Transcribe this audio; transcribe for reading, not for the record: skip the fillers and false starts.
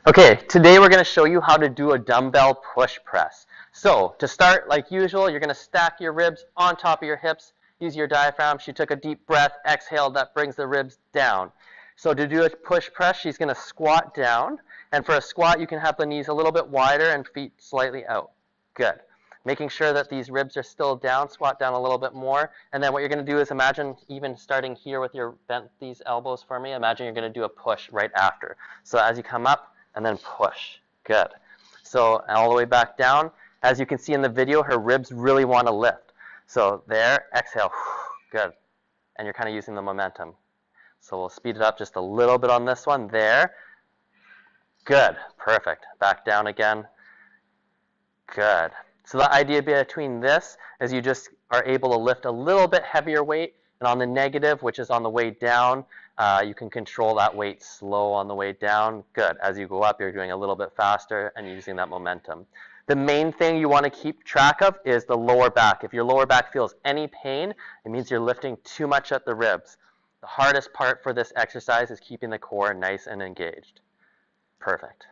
Okay, today we're going to show you how to do a dumbbell push press. So to start, like usual, you're going to stack your ribs on top of your hips. Use your diaphragm. She took a deep breath, exhaled, that brings the ribs down. So to do a push press, she's going to squat down. And for a squat, you can have the knees a little bit wider and feet slightly out. Good. Making sure that these ribs are still down, squat down a little bit more. And then what you're going to do is imagine even starting here with your bent these elbows for me. Imagine you're going to do a push right after. So as you come up, and then push. Good. So all the way back down. As you can see in the video, her ribs really want to lift. So there, exhale. Good. And you're kind of using the momentum. So we'll speed it up just a little bit on this one. There. Good. Perfect. Back down again. Good. So the idea between this is you just are able to lift a little bit heavier weight, and on the negative, which is on the way down, you can control that weight slow on the way down. Good. As you go up, you're doing a little bit faster and using that momentum. The main thing you want to keep track of is the lower back. If your lower back feels any pain, it means you're lifting too much at the ribs. The hardest part for this exercise is keeping the core nice and engaged. Perfect.